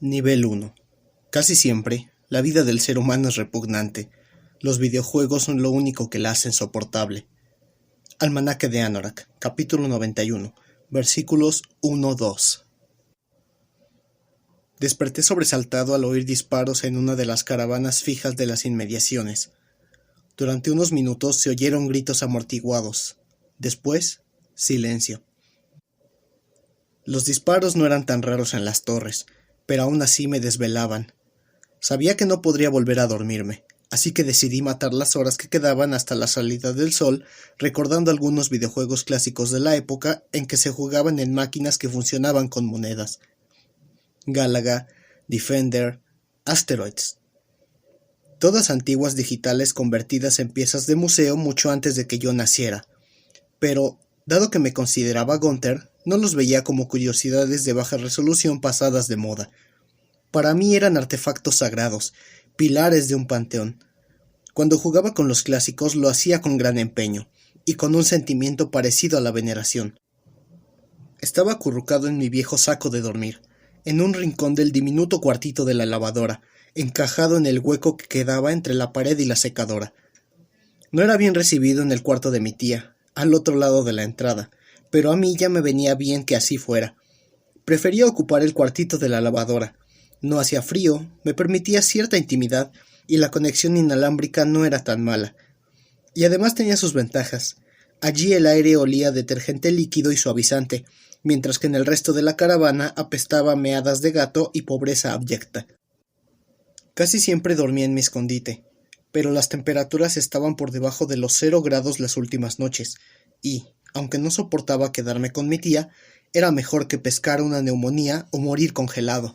Nivel 1. Casi siempre, la vida del ser humano es repugnante. Los videojuegos son lo único que la hacen soportable. Almanaque de Anorak, capítulo 91, versículos 1-2. Desperté sobresaltado al oír disparos en una de las caravanas fijas de las inmediaciones. Durante unos minutos se oyeron gritos amortiguados. Después, silencio. Los disparos no eran tan raros en las torres, pero aún así me desvelaban. Sabía que no podría volver a dormirme, así que decidí matar las horas que quedaban hasta la salida del sol, recordando algunos videojuegos clásicos de la época en que se jugaban en máquinas que funcionaban con monedas. Galaga, Defender, Asteroids. Todas antiguas digitales convertidas en piezas de museo mucho antes de que yo naciera. Pero, dado que me consideraba Gunther, no los veía como curiosidades de baja resolución pasadas de moda. Para mí eran artefactos sagrados, pilares de un panteón. Cuando jugaba con los clásicos lo hacía con gran empeño, y con un sentimiento parecido a la veneración. Estaba acurrucado en mi viejo saco de dormir, en un rincón del diminuto cuartito de la lavadora, encajado en el hueco que quedaba entre la pared y la secadora. No era bien recibido en el cuarto de mi tía, al otro lado de la entrada, pero a mí ya me venía bien que así fuera. Prefería ocupar el cuartito de la lavadora. No hacía frío, me permitía cierta intimidad, y la conexión inalámbrica no era tan mala. Y además tenía sus ventajas. Allí el aire olía a detergente líquido y suavizante, mientras que en el resto de la caravana apestaba a meadas de gato y pobreza abyecta. Casi siempre dormía en mi escondite, pero las temperaturas estaban por debajo de los 0 grados las últimas noches, y, aunque no soportaba quedarme con mi tía, era mejor que pescar una neumonía o morir congelado.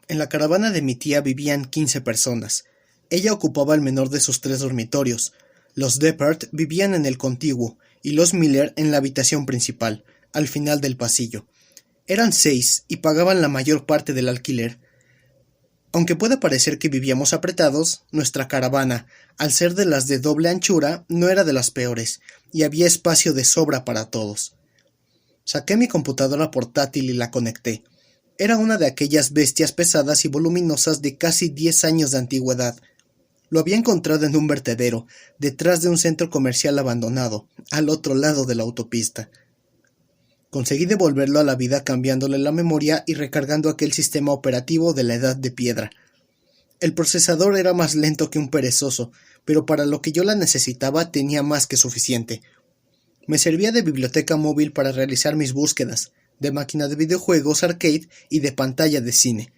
En la caravana de mi tía vivían 15 personas. Ella ocupaba el menor de sus 3 dormitorios. Los Deppert vivían en el contiguo, y los Miller en la habitación principal, al final del pasillo. Eran 6 y pagaban la mayor parte del alquiler. Aunque pueda parecer que vivíamos apretados, nuestra caravana, al ser de las de doble anchura, no era de las peores, y había espacio de sobra para todos. Saqué mi computadora portátil y la conecté. Era una de aquellas bestias pesadas y voluminosas de casi 10 años de antigüedad. Lo había encontrado en un vertedero, detrás de un centro comercial abandonado, al otro lado de la autopista. Conseguí devolverlo a la vida cambiándole la memoria y recargando aquel sistema operativo de la edad de piedra. El procesador era más lento que un perezoso, pero para lo que yo la necesitaba tenía más que suficiente. Me servía de biblioteca móvil para realizar mis búsquedas, de máquina de videojuegos arcade y de pantalla de cine.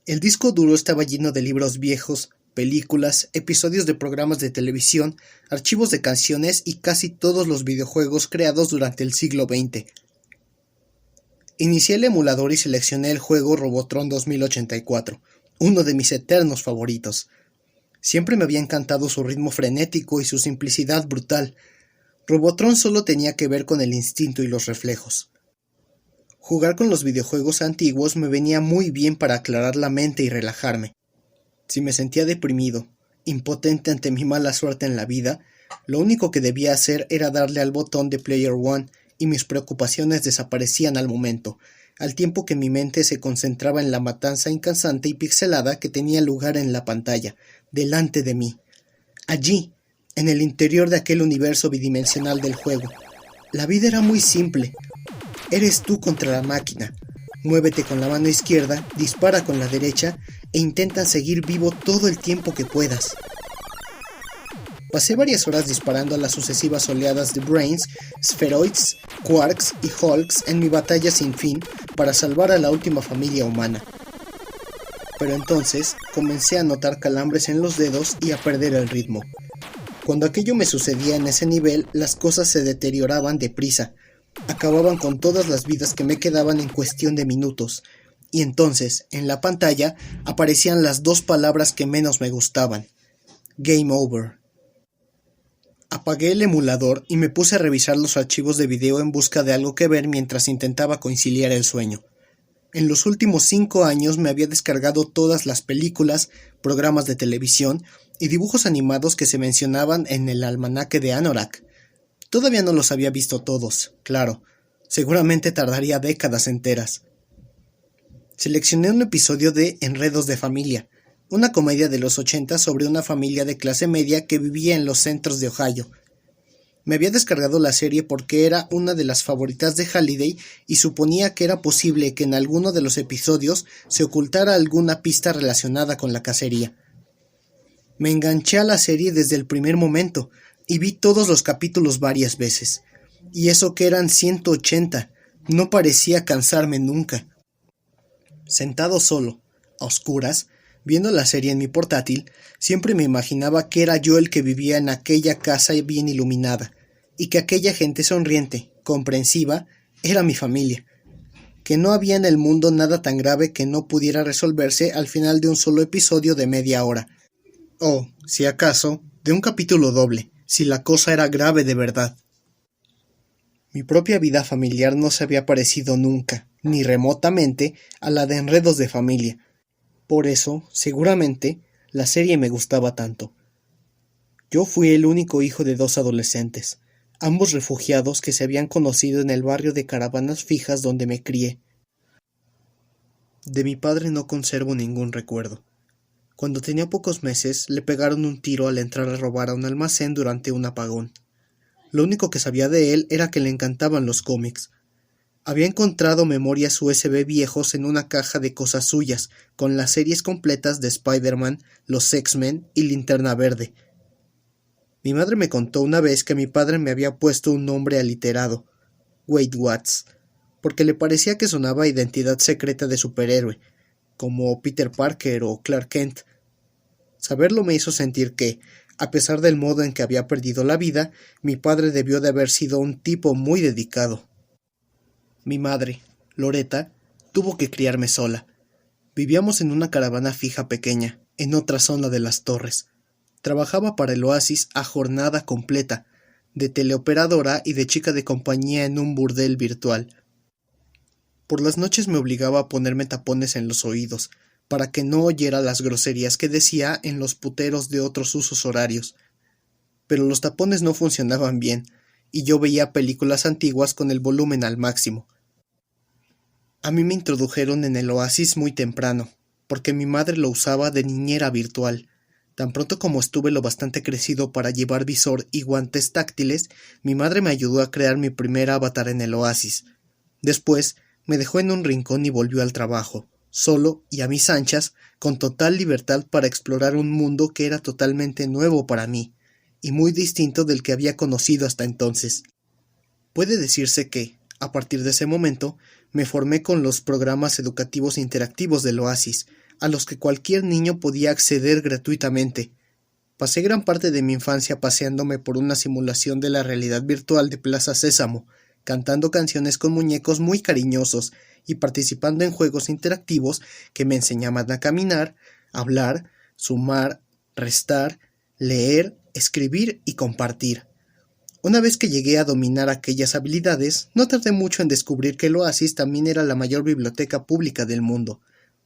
El disco duro estaba lleno de libros viejos, películas, episodios de programas de televisión, archivos de canciones y casi todos los videojuegos creados durante el siglo XX. Inicié el emulador y seleccioné el juego Robotron 2084, uno de mis eternos favoritos. Siempre me había encantado su ritmo frenético y su simplicidad brutal. Robotron solo tenía que ver con el instinto y los reflejos. Jugar con los videojuegos antiguos me venía muy bien para aclarar la mente y relajarme. Si me sentía deprimido, impotente ante mi mala suerte en la vida, lo único que debía hacer era darle al botón de Player One y mis preocupaciones desaparecían al momento, al tiempo que mi mente se concentraba en la matanza incansante y pixelada que tenía lugar en la pantalla, delante de mí. Allí, en el interior de aquel universo bidimensional del juego. La vida era muy simple. Eres tú contra la máquina. Muévete con la mano izquierda, dispara con la derecha e intenta seguir vivo todo el tiempo que puedas. Pasé varias horas disparando a las sucesivas oleadas de Brains, Spheroids, Quarks y Hulks en mi batalla sin fin para salvar a la última familia humana. Pero entonces comencé a notar calambres en los dedos y a perder el ritmo. Cuando aquello me sucedía en ese nivel, las cosas se deterioraban deprisa. Acababan con todas las vidas que me quedaban en cuestión de minutos, y entonces, en la pantalla, aparecían las 2 palabras que menos me gustaban. Game over. Apagué el emulador y me puse a revisar los archivos de video en busca de algo que ver mientras intentaba conciliar el sueño. En los últimos 5 años me había descargado todas las películas, programas de televisión y dibujos animados que se mencionaban en el almanaque de Anorak. Todavía no los había visto todos, claro. Seguramente tardaría décadas enteras. Seleccioné un episodio de Enredos de Familia, una comedia de los 80 sobre una familia de clase media que vivía en los centros de Ohio. Me había descargado la serie porque era una de las favoritas de Halliday y suponía que era posible que en alguno de los episodios se ocultara alguna pista relacionada con la cacería. Me enganché a la serie desde el primer momento y vi todos los capítulos varias veces. Y eso que eran 180, no parecía cansarme nunca. Sentado solo, a oscuras, viendo la serie en mi portátil, siempre me imaginaba que era yo el que vivía en aquella casa bien iluminada, y que aquella gente sonriente, comprensiva, era mi familia, que no había en el mundo nada tan grave que no pudiera resolverse al final de un solo episodio de media hora, o, si acaso, de un capítulo doble, si la cosa era grave de verdad. Mi propia vida familiar no se había parecido nunca, ni remotamente, a la de Enredos de Familia. Por eso, seguramente, la serie me gustaba tanto. Yo fui el único hijo de 2 adolescentes, ambos refugiados que se habían conocido en el barrio de caravanas fijas donde me crié. De mi padre no conservo ningún recuerdo. Cuando tenía pocos meses, le pegaron un tiro al entrar a robar a un almacén durante un apagón. Lo único que sabía de él era que le encantaban los cómics. Había encontrado memorias USB viejos en una caja de cosas suyas, con las series completas de Spider-Man, los X-Men y Linterna Verde. Mi madre me contó una vez que mi padre me había puesto un nombre aliterado, Wade Watts, porque le parecía que sonaba a identidad secreta de superhéroe, como Peter Parker o Clark Kent. Saberlo me hizo sentir que, a pesar del modo en que había perdido la vida, mi padre debió de haber sido un tipo muy dedicado. Mi madre, Loretta, tuvo que criarme sola. Vivíamos en una caravana fija pequeña, en otra zona de las torres. Trabajaba para el Oasis a jornada completa, de teleoperadora y de chica de compañía en un burdel virtual. Por las noches me obligaba a ponerme tapones en los oídos, para que no oyera las groserías que decía en los puteros de otros usos horarios. Pero los tapones no funcionaban bien, y yo veía películas antiguas con el volumen al máximo. A mí me introdujeron en el Oasis muy temprano, porque mi madre lo usaba de niñera virtual. Tan pronto como estuve lo bastante crecido para llevar visor y guantes táctiles, mi madre me ayudó a crear mi primer avatar en el Oasis. Después, me dejó en un rincón y volvió al trabajo, solo y a mis anchas, con total libertad para explorar un mundo que era totalmente nuevo para mí, y muy distinto del que había conocido hasta entonces. Puede decirse que, a partir de ese momento, me formé con los programas educativos interactivos del Oasis, a los que cualquier niño podía acceder gratuitamente. Pasé gran parte de mi infancia paseándome por una simulación de la realidad virtual de Plaza Sésamo, cantando canciones con muñecos muy cariñosos y participando en juegos interactivos que me enseñaban a caminar, hablar, sumar, restar, leer, escribir y compartir. Una vez que llegué a dominar aquellas habilidades, no tardé mucho en descubrir que el Oasis también era la mayor biblioteca pública del mundo,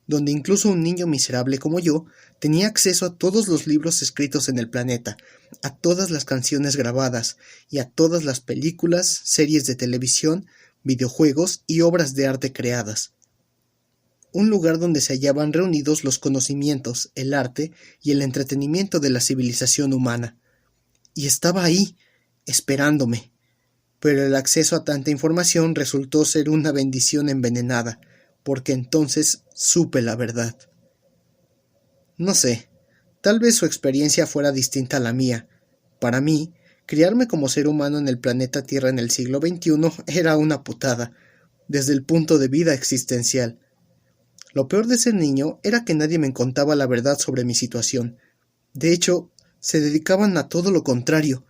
donde incluso un niño miserable como yo tenía acceso a todos los libros escritos en el planeta, a todas las canciones grabadas y a todas las películas, series de televisión, videojuegos y obras de arte creadas. Un lugar donde se hallaban reunidos los conocimientos, el arte y el entretenimiento de la civilización humana. Y estaba ahí, esperándome. Pero el acceso a tanta información resultó ser una bendición envenenada, porque entonces supe la verdad. No sé, tal vez su experiencia fuera distinta a la mía. Para mí, criarme como ser humano en el planeta Tierra en el siglo XXI era una putada, desde el punto de vista existencial. Lo peor de ser niño era que nadie me contaba la verdad sobre mi situación. De hecho, se dedicaban a todo lo contrario,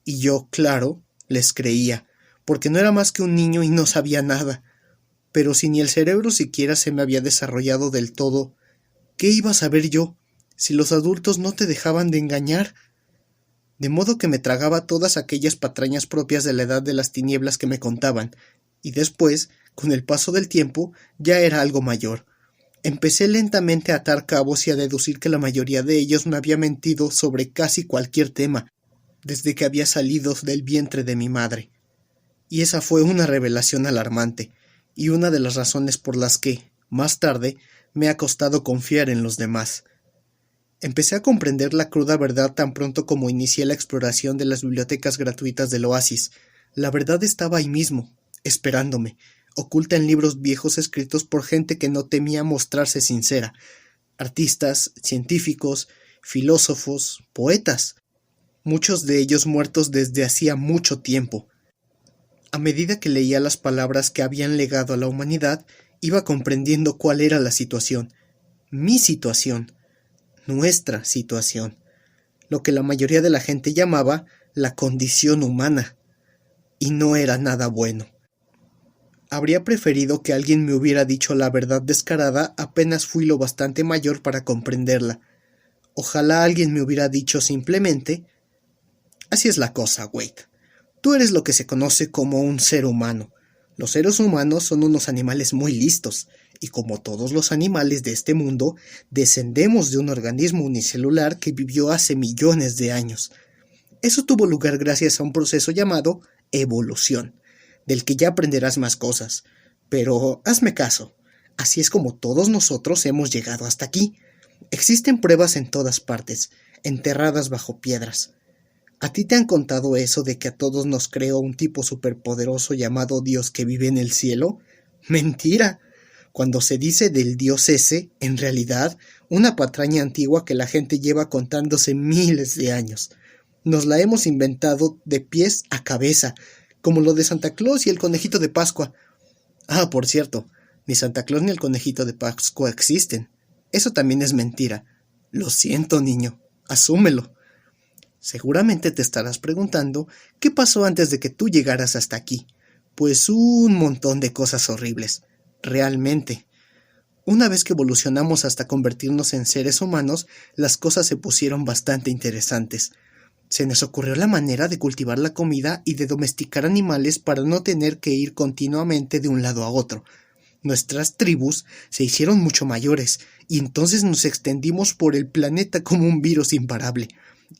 y yo, claro, les creía, porque no era más que un niño y no sabía nada. Pero si ni el cerebro siquiera se me había desarrollado del todo, ¿qué iba a saber yo, si los adultos no te dejaban de engañar? De modo que me tragaba todas aquellas patrañas propias de la edad de las tinieblas que me contaban, y después, con el paso del tiempo, ya era algo mayor. Empecé lentamente a atar cabos y a deducir que la mayoría de ellos me había mentido sobre casi cualquier tema, desde que había salido del vientre de mi madre. Y esa fue una revelación alarmante, y una de las razones por las que, Más tarde, me ha costado confiar en los demás. Empecé a comprender la cruda verdad tan pronto como inicié la exploración de las bibliotecas gratuitas del Oasis. La verdad estaba ahí mismo, esperándome, oculta en libros viejos escritos por gente que no temía mostrarse sincera. Artistas, científicos, filósofos, poetas, muchos de ellos muertos desde hacía mucho tiempo. A medida que leía las palabras que habían legado a la humanidad, iba comprendiendo cuál era la situación. Mi situación. Nuestra situación. Lo que la mayoría de la gente llamaba la condición humana. Y no era nada bueno. Habría preferido que alguien me hubiera dicho la verdad descarada apenas fui lo bastante mayor para comprenderla. Ojalá alguien me hubiera dicho simplemente: así es la cosa, Wade. Tú eres lo que se conoce como un ser humano. Los seres humanos son unos animales muy listos, y como todos los animales de este mundo, descendemos de un organismo unicelular que vivió hace millones de años. Eso tuvo lugar gracias a un proceso llamado evolución, del que ya aprenderás más cosas. Pero hazme caso, así es como todos nosotros hemos llegado hasta aquí. Existen pruebas en todas partes, enterradas bajo piedras. ¿A ti te han contado eso de que a todos nos creó un tipo superpoderoso llamado Dios que vive en el cielo? ¡Mentira! Cuando se dice del Dios ese, en realidad, una patraña antigua que la gente lleva contándose miles de años. Nos la hemos inventado de pies a cabeza, como lo de Santa Claus y el conejito de Pascua. Ah, por cierto, ni Santa Claus ni el conejito de Pascua existen. Eso también es mentira. Lo siento, niño. Asúmelo. Seguramente te estarás preguntando qué pasó antes de que tú llegaras hasta aquí. Pues un montón de cosas horribles. Realmente. Una vez que evolucionamos hasta convertirnos en seres humanos, las cosas se pusieron bastante interesantes. Se nos ocurrió la manera de cultivar la comida y de domesticar animales para no tener que ir continuamente de un lado a otro. Nuestras tribus se hicieron mucho mayores, y entonces nos extendimos por el planeta como un virus imparable.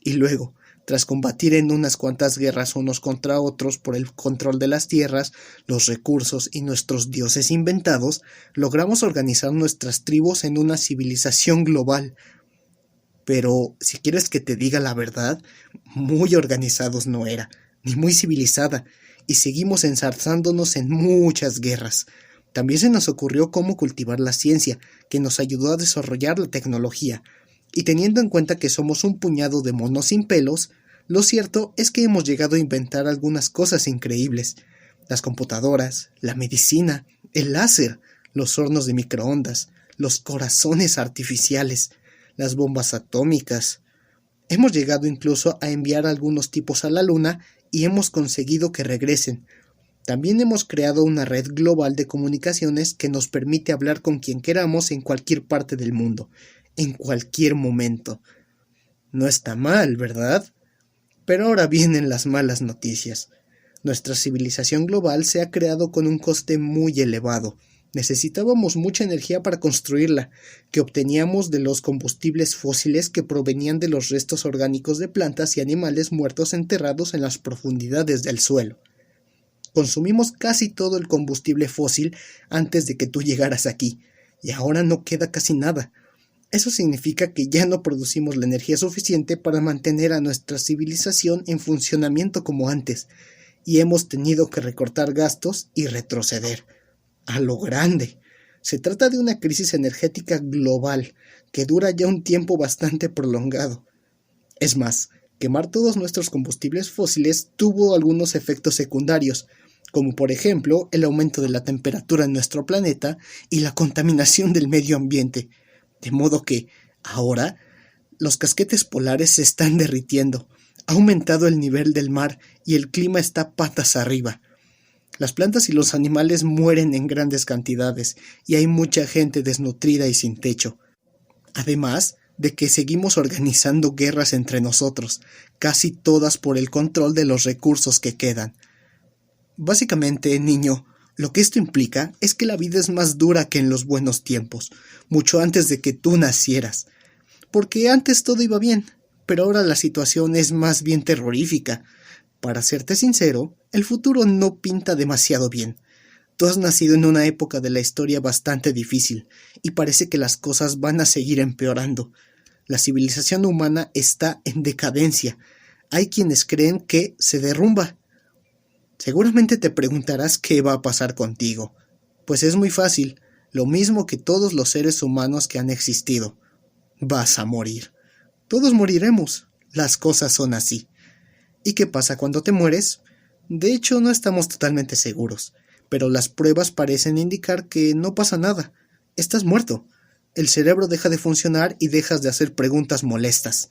Y luego, tras combatir en unas cuantas guerras unos contra otros por el control de las tierras, los recursos y nuestros dioses inventados, logramos organizar nuestras tribus en una civilización global. Pero, si quieres que te diga la verdad, muy organizados no era, ni muy civilizada, y seguimos enzarzándonos en muchas guerras. También se nos ocurrió cómo cultivar la ciencia, que nos ayudó a desarrollar la tecnología. Y teniendo en cuenta que somos un puñado de monos sin pelos, lo cierto es que hemos llegado a inventar algunas cosas increíbles. Las computadoras, la medicina, el láser, los hornos de microondas, los corazones artificiales, las bombas atómicas. Hemos llegado incluso a enviar a algunos tipos a la luna y hemos conseguido que regresen. También hemos creado una red global de comunicaciones que nos permite hablar con quien queramos en cualquier parte del mundo, en cualquier momento. No está mal, ¿verdad? Pero ahora vienen las malas noticias. Nuestra civilización global se ha creado con un coste muy elevado. Necesitábamos mucha energía para construirla, que obteníamos de los combustibles fósiles que provenían de los restos orgánicos de plantas y animales muertos enterrados en las profundidades del suelo. Consumimos casi todo el combustible fósil antes de que tú llegaras aquí, y ahora no queda casi nada. Eso significa que ya no producimos la energía suficiente para mantener a nuestra civilización en funcionamiento como antes, y hemos tenido que recortar gastos y retroceder. A lo grande. Se trata de una crisis energética global que dura ya un tiempo bastante prolongado. Es más, quemar todos nuestros combustibles fósiles tuvo algunos efectos secundarios, como por ejemplo el aumento de la temperatura en nuestro planeta y la contaminación del medio ambiente, de modo que, ahora, los casquetes polares se están derritiendo, ha aumentado el nivel del mar y el clima está patas arriba. Las plantas y los animales mueren en grandes cantidades y hay mucha gente desnutrida y sin techo. Además de que seguimos organizando guerras entre nosotros, casi todas por el control de los recursos que quedan. Básicamente, niño, lo que esto implica es que la vida es más dura que en los buenos tiempos, mucho antes de que tú nacieras. Porque antes todo iba bien, pero ahora la situación es más bien terrorífica. Para serte sincero, el futuro no pinta demasiado bien. Tú has nacido en una época de la historia bastante difícil, y parece que las cosas van a seguir empeorando. La civilización humana está en decadencia. Hay quienes creen que se derrumba. Seguramente te preguntarás qué va a pasar contigo. Pues es muy fácil, lo mismo que todos los seres humanos que han existido. Vas a morir. Todos moriremos. Las cosas son así. ¿Y qué pasa cuando te mueres? De hecho, no estamos totalmente seguros, pero las pruebas parecen indicar que no pasa nada. Estás muerto. El cerebro deja de funcionar y dejas de hacer preguntas molestas.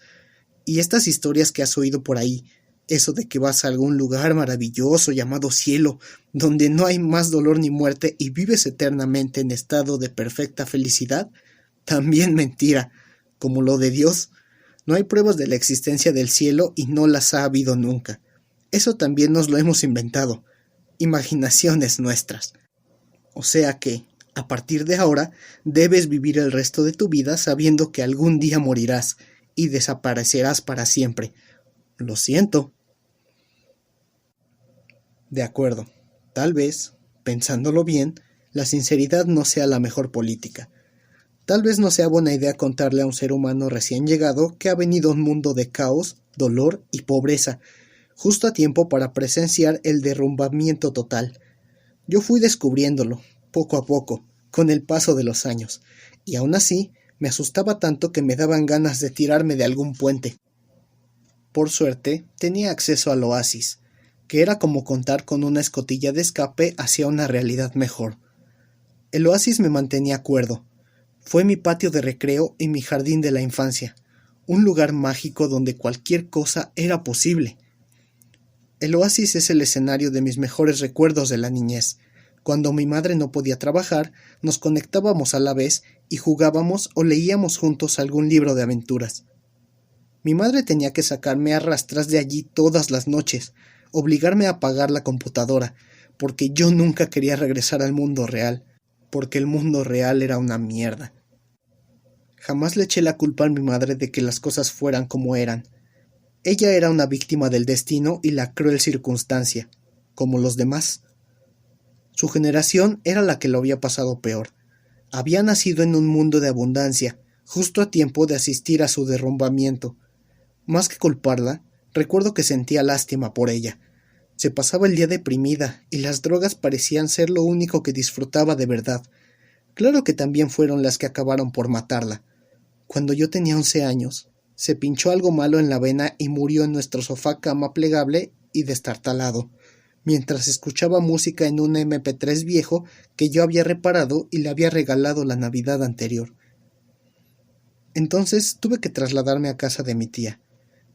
Y estas historias que has oído por ahí, eso de que vas a algún lugar maravilloso llamado cielo, donde no hay más dolor ni muerte y vives eternamente en estado de perfecta felicidad, también mentira, como lo de Dios. No hay pruebas de la existencia del cielo y no las ha habido nunca. Eso también nos lo hemos inventado. Imaginaciones nuestras. O sea que, a partir de ahora, debes vivir el resto de tu vida sabiendo que algún día morirás y desaparecerás para siempre. Lo siento. De acuerdo. Tal vez, pensándolo bien, la sinceridad no sea la mejor política. Tal vez no sea buena idea contarle a un ser humano recién llegado que ha venido a un mundo de caos, dolor y pobreza, justo a tiempo para presenciar el derrumbamiento total. Yo fui descubriéndolo, poco a poco, con el paso de los años, y aún así me asustaba tanto que me daban ganas de tirarme de algún puente. Por suerte, tenía acceso al oasis, que era como contar con una escotilla de escape hacia una realidad mejor. El oasis me mantenía cuerdo. Fue mi patio de recreo y mi jardín de la infancia, un lugar mágico donde cualquier cosa era posible. El oasis es el escenario de mis mejores recuerdos de la niñez. Cuando mi madre no podía trabajar, nos conectábamos a la vez y jugábamos o leíamos juntos algún libro de aventuras. Mi madre tenía que sacarme a rastras de allí todas las noches, obligarme a apagar la computadora, porque yo nunca quería regresar al mundo real, porque el mundo real era una mierda. Jamás le eché la culpa a mi madre de que las cosas fueran como eran. Ella era una víctima del destino y la cruel circunstancia, como los demás. Su generación era la que lo había pasado peor. Había nacido en un mundo de abundancia, justo a tiempo de asistir a su derrumbamiento. Más que culparla, recuerdo que sentía lástima por ella. Se pasaba el día deprimida y las drogas parecían ser lo único que disfrutaba de verdad. Claro que también fueron las que acabaron por matarla. Cuando yo tenía 11 años, se pinchó algo malo en la vena y murió en nuestro sofá cama plegable y destartalado, mientras escuchaba música en un MP3 viejo que yo había reparado y le había regalado la Navidad anterior. Entonces tuve que trasladarme a casa de mi tía.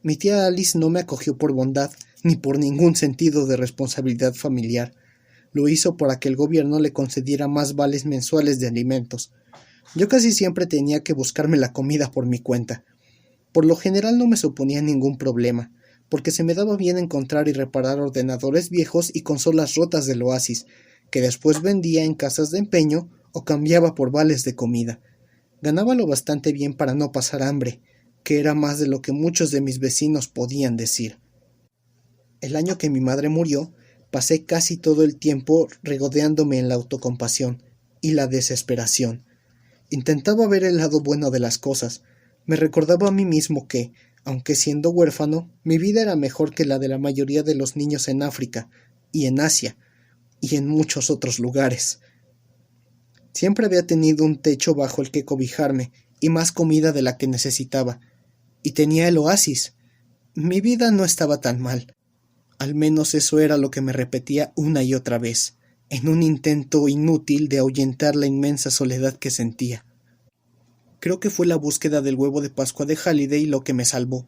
Mi tía Alice no me acogió por bondad ni por ningún sentido de responsabilidad familiar. Lo hizo para que el gobierno le concediera más vales mensuales de alimentos. Yo casi siempre tenía que buscarme la comida por mi cuenta. Por lo general no me suponía ningún problema, porque se me daba bien encontrar y reparar ordenadores viejos y consolas rotas del Oasis, que después vendía en casas de empeño o cambiaba por vales de comida. Ganaba lo bastante bien para no pasar hambre, que era más de lo que muchos de mis vecinos podían decir. El año que mi madre murió, pasé casi todo el tiempo regodeándome en la autocompasión y la desesperación. Intentaba ver el lado bueno de las cosas. Me recordaba a mí mismo que, aunque siendo huérfano, mi vida era mejor que la de la mayoría de los niños en África, y en Asia, y en muchos otros lugares. Siempre había tenido un techo bajo el que cobijarme, y más comida de la que necesitaba. Y tenía el oasis. Mi vida no estaba tan mal. Al menos eso era lo que me repetía una y otra vez, en un intento inútil de ahuyentar la inmensa soledad que sentía. Creo que fue la búsqueda del huevo de Pascua de Halliday lo que me salvó.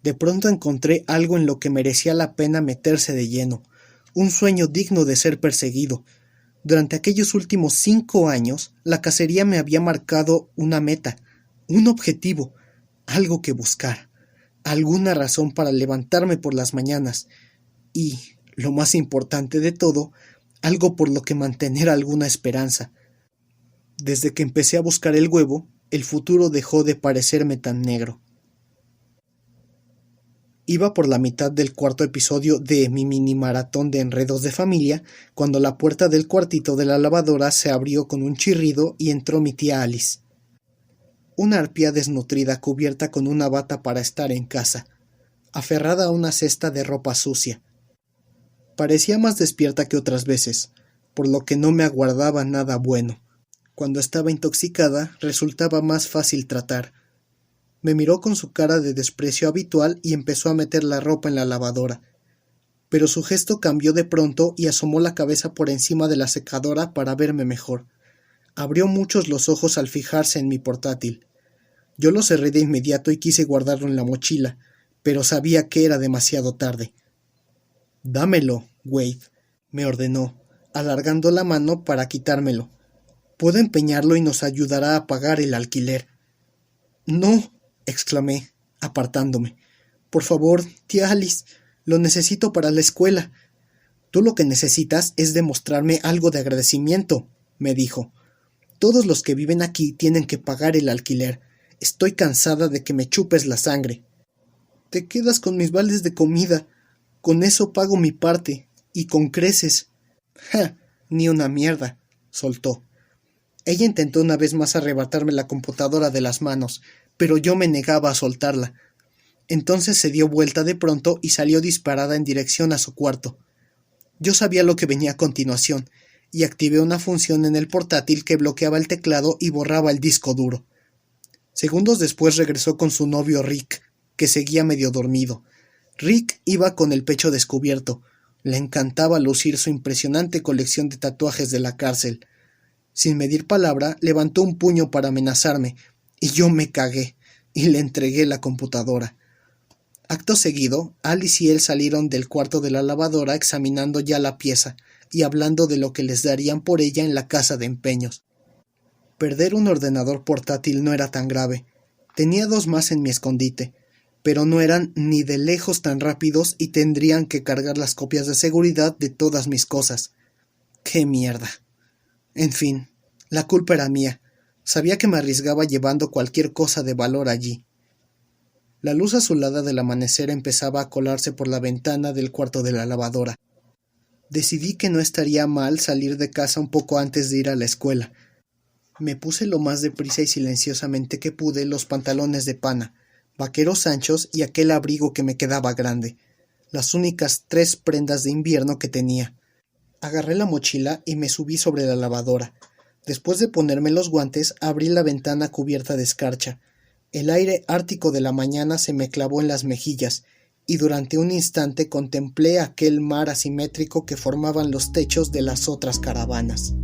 De pronto encontré algo en lo que merecía la pena meterse de lleno, un sueño digno de ser perseguido. Durante aquellos últimos 5 años, la cacería me había marcado una meta, un objetivo, algo que buscar, alguna razón para levantarme por las mañanas y, lo más importante de todo, algo por lo que mantener alguna esperanza. Desde que empecé a buscar el huevo, el futuro dejó de parecerme tan negro. Iba por la mitad del cuarto episodio de mi mini maratón de enredos de familia cuando la puerta del cuartito de la lavadora se abrió con un chirrido y entró mi tía Alice. Una arpía desnutrida cubierta con una bata para estar en casa, aferrada a una cesta de ropa sucia. Parecía más despierta que otras veces, por lo que no me aguardaba nada bueno. Cuando estaba intoxicada resultaba más fácil tratar. Me miró con su cara de desprecio habitual y empezó a meter la ropa en la lavadora. Pero su gesto cambió de pronto y asomó la cabeza por encima de la secadora para verme mejor. Abrió muchos los ojos al fijarse en mi portátil. Yo lo cerré de inmediato y quise guardarlo en la mochila, pero sabía que era demasiado tarde. «Dámelo, Wade», me ordenó, alargando la mano para quitármelo. «Puedo empeñarlo y nos ayudará a pagar el alquiler». «No», exclamé, apartándome. «Por favor, tía Alice, lo necesito para la escuela». «Tú lo que necesitas es demostrarme algo de agradecimiento», me dijo. «Todos los que viven aquí tienen que pagar el alquiler. Estoy cansada de que me chupes la sangre». «Te quedas con mis vales de comida. Con eso pago mi parte. Y con creces». «Ja, ni una mierda», soltó. Ella intentó una vez más arrebatarme la computadora de las manos, pero yo me negaba a soltarla. Entonces se dio vuelta de pronto y salió disparada en dirección a su cuarto. Yo sabía lo que venía a continuación, y activé una función en el portátil que bloqueaba el teclado y borraba el disco duro. Segundos después regresó con su novio Rick, que seguía medio dormido. Rick iba con el pecho descubierto. Le encantaba lucir su impresionante colección de tatuajes de la cárcel. Sin medir palabra, levantó un puño para amenazarme, y yo me cagué, y le entregué la computadora. Acto seguido, Alice y él salieron del cuarto de la lavadora examinando ya la pieza, y hablando de lo que les darían por ella en la casa de empeños. Perder un ordenador portátil no era tan grave. Tenía 2 más en mi escondite, pero no eran ni de lejos tan rápidos y tendrían que cargar las copias de seguridad de todas mis cosas. ¡Qué mierda! En fin, la culpa era mía. Sabía que me arriesgaba llevando cualquier cosa de valor allí. La luz azulada del amanecer empezaba a colarse por la ventana del cuarto de la lavadora. Decidí que no estaría mal salir de casa un poco antes de ir a la escuela. Me puse lo más deprisa y silenciosamente que pude los pantalones de pana, vaqueros anchos y aquel abrigo que me quedaba grande, las únicas 3 prendas de invierno que tenía. Agarré la mochila y me subí sobre la lavadora. Después de ponerme los guantes, abrí la ventana cubierta de escarcha. El aire ártico de la mañana se me clavó en las mejillas, y durante un instante contemplé aquel mar asimétrico que formaban los techos de las otras caravanas.